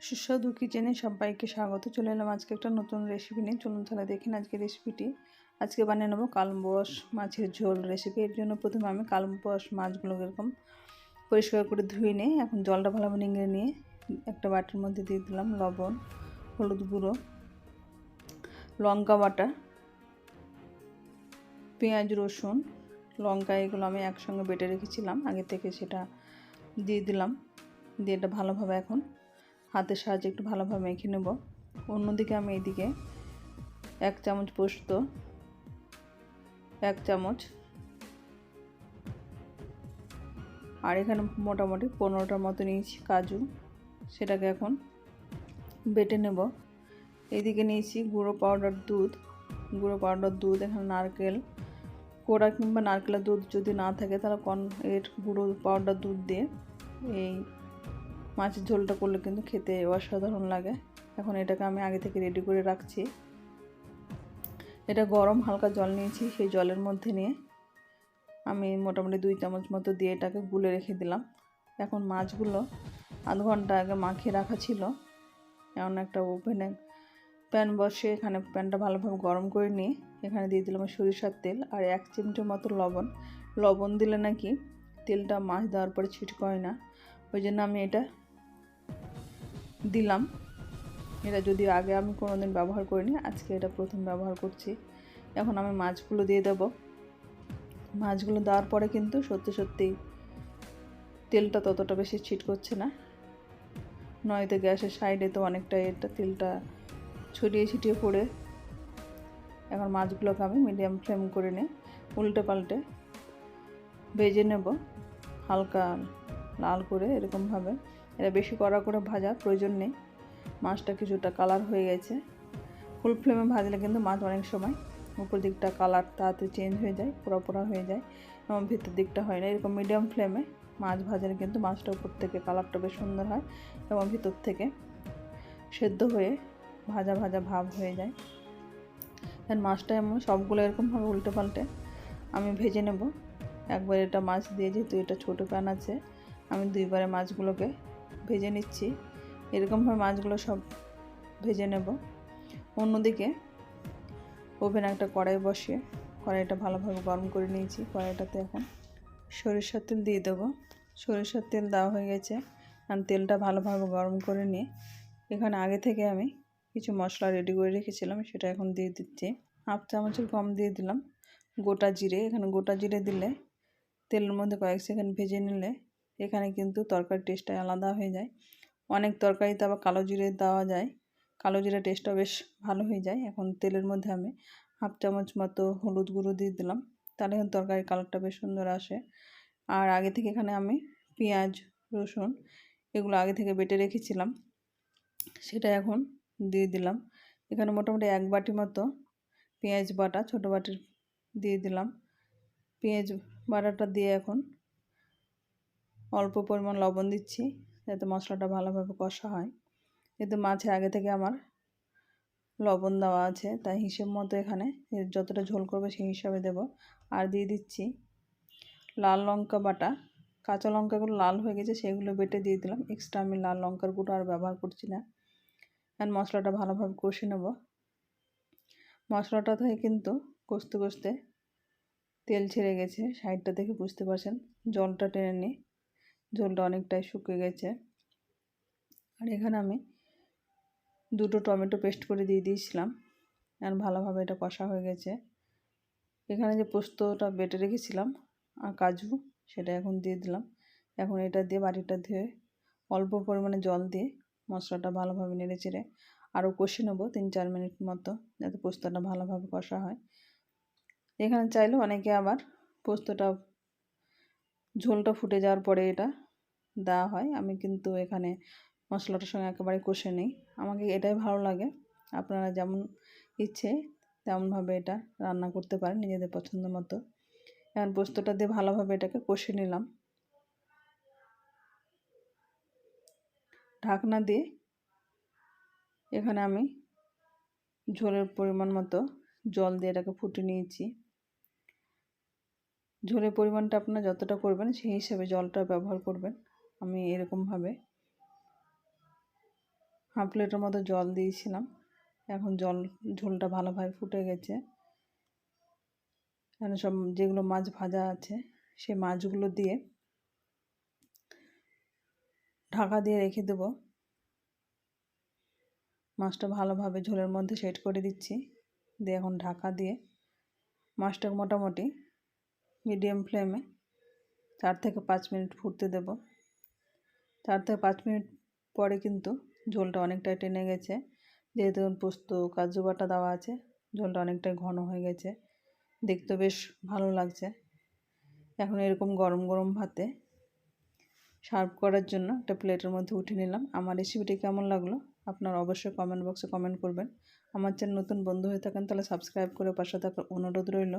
সুস্বাদু কিচেনে সবাইকে স্বাগত। চলে এলাম আজকে একটা নতুন রেসিপি নিয়ে। চলুন তাহলে দেখেন আজকে রেসিপিটি। আজকে বানিয়ে নেবো কালবোস মাছের ঝোল রেসিপি। এর জন্য প্রথমে আমি কালবোস মাছগুলোকে এরকম পরিষ্কার করে ধুয়ে নিয়ে এখন জলটা ভালোভাবে নিংড়ে নিয়ে একটা বাটির মধ্যে দিয়ে দিলাম লবণ, হলুদ গুঁড়ো, লঙ্কা বাটা, পেঁয়াজ, রসুন, লঙ্কা এগুলো আমি একসঙ্গে বেটে রেখেছিলাম আগে থেকে, সেটা দিয়ে দিলাম। দিয়ে এটা ভালোভাবে এখন হাতের সাহায্যে একটু ভালোভাবে মেখে নেব। অন্যদিকে আমি এইদিকে 1 চামচ পোস্ত, 1 চামচ আর এখানে মোটামুটি 15টার মতো নিয়েছি কাজু, সেটাকে এখন বেটে নেব। এইদিকে নিয়েছি গুঁড়ো পাউডার দুধ, এখানে নারকেল কোড়া কিংবা নারকেলের দুধ যদি না থাকে তাহলে এর গুঁড়ো পাউডার দুধ দিয়ে এই মাছের ঝোলটা করলে কিন্তু খেতে অসাধারণ লাগে। এখন এটাকে আমি আগে থেকে রেডি করে রাখছি। এটা গরম হালকা জল নিয়েছি, সেই জলের মধ্যে নিয়ে আমি মোটামুটি 2 চামচ মতো দিয়ে এটাকে গুলে রেখে দিলাম। এখন মাছগুলো আধ ঘন্টা আগে মাখিয়ে রাখা ছিল। এমন একটা ওভেনে প্যান বসে এখানে প্যানটা ভালোভাবে গরম করে নিয়ে এখানে দিয়ে দিলাম সরিষার তেল আর 1 চিমটে মতো লবণ দিলে নাকি তেলটা মাছ দেওয়ার পরে ছিটকয় না, ওই জন্য আমি এটা দিলাম। এটা যদি আগে আমি কোনোদিন ব্যবহার করিনি, আজকে এটা প্রথম ব্যবহার করছি। এখন আমি মাছগুলো দিয়ে দেব। মাছগুলো দেওয়ার পরে কিন্তু সত্যি তেলটা ততটা বেশি ছিটকচ্ছে না, নয়তো গ্যাসের সাইডে তো অনেকটা এটা তেলটা ছিটিয়ে পড়ে। এখন মাছগুলোকে আমি মিডিয়াম ফ্লেম করে নিয়ে উল্টে পাল্টে ভেজে নেব হালকা লাল করে এরকমভাবে। এটা বেশি কড়া করে ভাজার প্রয়োজন নেই, মাছটা কিছুটা কালার হয়ে গেছে। ফুল ফ্লেমে ভাজলে কিন্তু মাছ অনেক সময় উপর দিকটা কালার তাড়াতাড়ি চেঞ্জ হয়ে যায়, পোড়া হয়ে যায় এবং ভিতর দিকটা হয় না। এরকম মিডিয়াম ফ্লেমে মাছ ভাজলে কিন্তু মাছটা উপর থেকে কালারটা বেশ সুন্দর হয় এবং ভিতর থেকে সেদ্ধ হয়ে ভাজা ভাব হয়ে যায়। এখন মাছটা এমন সবগুলো এরকমভাবে উল্টে পাল্টে আমি ভেজে নেব। একবার এটা মাছ দিয়ে, যেহেতু এটা ছোটো প্যান আছে, আমি 2বারে মাছগুলোকে ভেজে নিচ্ছি। এরকমভাবে মাছগুলো সব ভেজে নেব। অন্যদিকে ওভেনে একটা কড়াই বসিয়ে কড়াইটা ভালোভাবে গরম করে নিয়েছি। কড়াইটাতে এখন সরিষার তেল দিয়ে দেবো। সরিষার তেল দেওয়া হয়ে গেছে। আর তেলটা ভালোভাবে গরম করে নিয়ে এখানে আগে থেকে আমি কিছু মশলা রেডি করে রেখেছিলাম, সেটা এখন দিয়ে দিচ্ছি। 1/2 চামচের কম দিয়ে দিলাম গোটা জিরে। এখানে গোটা জিরে দিলে তেলের মধ্যে কয়েক সেকেন্ড ভেজে নিলে এখানে কিন্তু তরকারির টেস্টটা আলাদা হয়ে যায়। অনেক তরকারিতে আবার কালো জিরে দেওয়া যায়, কালো জিরে টেস্টটা বেশ ভালো হয়ে যায়। এখন তেলের মধ্যে আমি 1/2 চামচ মতো হলুদ গুঁড়ো দিয়ে দিলাম, তাহলে এখন তরকারির কালারটা বেশ সুন্দর আসে। আর আগে থেকে এখানে আমি পেঁয়াজ, রসুন এগুলো আগে থেকে বেটে রেখেছিলাম, সেটা এখন দিয়ে দিলাম। এখানে মোটামুটি 1 বাটি মতো পেঁয়াজ বাটা ছোটো বাটির দিয়ে দিলাম। পেঁয়াজ বাটাটা দিয়ে এখন অল্প পরিমাণ লবণ দিচ্ছি যাতে মশলাটা ভালোভাবে কষা হয়। কিন্তু মাছে আগে থেকে আমার লবণ দেওয়া আছে, তাই হিসেব মতো এখানে যতটা ঝোল করবে সেই হিসাবে দেব। আর দিয়ে দিচ্ছি লাল লঙ্কা বাটা। কাঁচা লঙ্কাগুলো লাল হয়ে গেছে, সেগুলো বেটে দিয়ে দিলাম। এক্সট্রা আমি লাল লঙ্কার গুঁড়ো আর ব্যবহার করছি না। আর মশলাটা ভালোভাবে কষে নেব। মশলাটা থেকে কিন্তু কষতে তেল ছেড়ে গেছে, সাইডটা দেখে বুঝতে পারছেন। জলটা টেনে নিয়ে ঝোলটা অনেকটাই শুকিয়ে গেছে। আর এখানে আমি 2টো টমেটো পেস্ট করে দিয়ে দিয়েছিলাম। আর ভালোভাবে এটা কষা হয়ে গেছে। এখানে যে পোস্তটা বেটে রেখেছিলাম আর কাজু, সেটা এখন দিয়ে দিলাম। এখন এটা দিয়ে বাটিটা ধুয়ে অল্প পরিমাণে জল দিয়ে মশলাটা ভালোভাবে নেড়ে চেড়ে আরও কষে নেব 3-4 মিনিট মতো, যাতে পোস্তটা ভালোভাবে কষা হয়। এখানে চাইলে অনেকে আবার পোস্তটা ঝোলটা ফুটে যাওয়ার পরে এটা দেওয়া হয়, আমি কিন্তু এখানে মশলাটার সঙ্গে একেবারে কষে নিই। আমাকে এটাই ভালো লাগে। আপনারা যেমন ইচ্ছে তেমনভাবে এটা রান্না করতে পারেন নিজেদের পছন্দ মতো। এখন পোস্তটা দিয়ে ভালোভাবে এটাকে কষে নিলাম। ঢাকনা দিয়ে এখানে আমি ঝোলের পরিমাণ মতো জল দিয়ে এটাকে ফুটিয়ে নিয়েছি। ঝোলের পরিমাণটা আপনারা যতটা করবেন, সেই হিসাবে জলটা ব্যবহার করবেন। আমি এরকমভাবে 1 1/2 গ্লাস জল দিয়ে এটাকে ফুটিয়ে নিয়েছি। 1 1/2 গ্লাস জল দিয়ে এটাকে ফুটিয়ে নিয়ে এখন 2 মিনিট মতো ঢাকনা দিয়ে হাফ প্লেটের মতো জল দিয়েছিলাম। এখন ঝোলটা ভালোভাবে ফুটে গেছে। এখন সব যেগুলো মাছ ভাজা আছে সেই মাছগুলো দিয়ে ঢাকা দিয়ে রেখে দেবো। মাছটা ভালোভাবে ঝোলের মধ্যে সেট করে দিচ্ছি। দিয়ে এখন ঢাকা দিয়ে মাছটাকে মোটামুটি মিডিয়াম ফ্লেমে 4 থেকে 5 মিনিট ফুটতে দেব। 4 থেকে 5 মিনিট পরে কিন্তু ঝোলটা অনেকটাই টেনে গেছে। যেহেতু পোস্ত কাজু বাটা দেওয়া আছে, ঝোলটা অনেকটাই ঘন হয়ে গেছে, দেখতে বেশ ভালো লাগছে। এখন এরকম গরম গরম ভাতে সার্ভ করার জন্য একটা প্লেটের মধ্যে উঠিয়ে নিলাম। আমার রেসিপিটি কেমন লাগলো আপনারা অবশ্যই কমেন্ট বক্সে কমেন্ট করবেন। আমার চ্যানেল নতুন বন্ধু হয়ে থাকেন তাহলে সাবস্ক্রাইব করে পাশে থাকার অনুরোধ রইল।